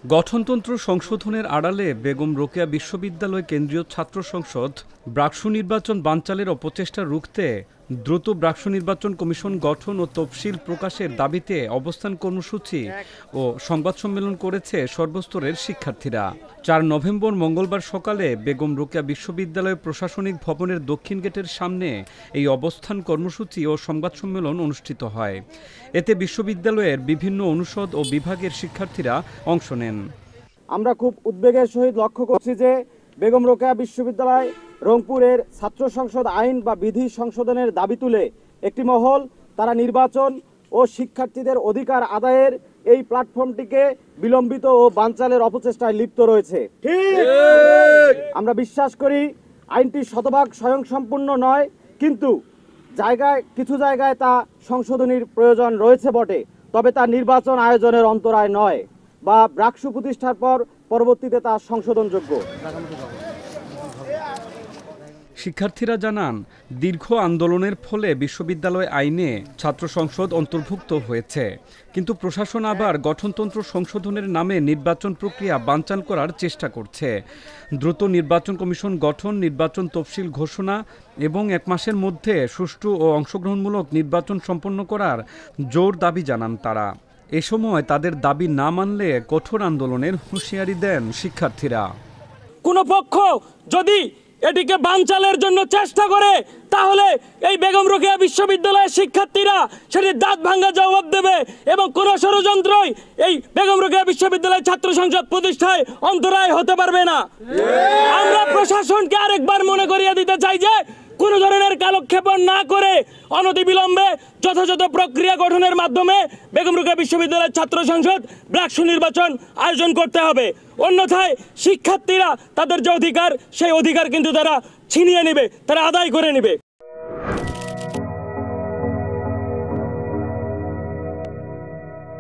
গঠনতন্ত্র সংশোধনের আড়ালে বেগম রোকেয়া বিশ্ববিদ্যালয় কেন্দ্রীয় ছাত্র সংসদ ব্রাকসু নির্বাচন বানচালের অপচেষ্টা রুখতে দ্রুত ব্রাকসু নির্বাচন কমিশন গঠন ও তফসিল প্রকাশের দাবিতে অবস্থান কর্মসূচি ও সংবাদ সম্মেলন করেছে সর্বস্তরের শিক্ষার্থীরা। ৪ নভেম্বর মঙ্গলবার সকালে বেগম রোকেয়া বিশ্ববিদ্যালয় প্রশাসনিক ভবনের দক্ষিণ গেটের সামনে এই অবস্থান কর্মসূচি ও সংবাদ সম্মেলন অনুষ্ঠিত হয়। এতে বিশ্ববিদ্যালয়ের বিভিন্ন অনুষদ ও বিভাগের শিক্ষার্থীরা অংশ নেন। আমরা খুব উদ্বেগের সহিত লক্ষ্য করছি যে বেগম রোকেয়া বিশ্ববিদ্যালয় রংপুরের ছাত্র সংসদ আইন বা বিধি সংশোধনের দাবি তুলে একটি মহল তারা নির্বাচন ও শিক্ষার্থীদের অধিকার আদায়ের এই প্ল্যাটফর্মটিকে বিলম্বিত ও বানচালের অপচেষ্টায় লিপ্ত রয়েছে। আমরা বিশ্বাস করি আইনটি শতভাগ স্বয়ংসম্পূর্ণ নয়, কিন্তু কিছু জায়গায় তা সংশোধনীর প্রয়োজন রয়েছে বটে, তবে তা নির্বাচন আয়োজনের অন্তরায় নয় বা ব্রাকসু প্রতিষ্ঠার পরবর্তীতে তা সংশোধনযোগ্য। শিক্ষার্থীরা জানান, দীর্ঘ আন্দোলনের ফলে বিশ্ববিদ্যালয় আইনে ছাত্র সংসদ অন্তর্ভুক্ত হয়েছে, কিন্তু প্রশাসন আবার গঠনতন্ত্র সংশোধনের নামে নির্বাচন প্রক্রিয়া বানচাল করার চেষ্টা করছে। দ্রুত নির্বাচন কমিশন গঠন, নির্বাচন তফসিল ঘোষণা এবং 1 মাসের মধ্যে সুষ্ঠু ও অংশগ্রহণমূলক নির্বাচন সম্পন্ন করার জোর দাবি জানান তারা। এ সময় তাদের দাবি না মানলে কঠোর আন্দোলনের হুঁশিয়ারি দেন শিক্ষার্থীরা। কোনো পক্ষ যদি এটিকে বানচালের জন্য চেষ্টা করে তাহলে এই বেগম রোকেয়া বিশ্ববিদ্যালয়ের শিক্ষার্থীরা সেটি দাঁত ভাঙা জবাব দেবে এবং কোনো ষড়যন্ত্রই এই বেগম রোকেয়া বিশ্ববিদ্যালয় ছাত্র সংসদ প্রতিষ্ঠায় অন্তরায় হতে পারবে না। আমরা প্রশাসনকে আরেকবার মনে করিয়ে দিতে চাই যে কোনো ধরনের কালক্ষেপণ না করে অনতিবিলম্বে যথাযথ প্রক্রিয়া গঠনের মাধ্যমে বেগম রোকেয়া বিশ্ববিদ্যালয়ের ছাত্র সংসদ ব্রাকসু নির্বাচন আয়োজন করতে হবে। অন্যথায় শিক্ষার্থীরা তাদের যে অধিকার, সেই অধিকার কিন্তু তারা ছিনিয়ে নেবে, তারা আদায় করে নেবে।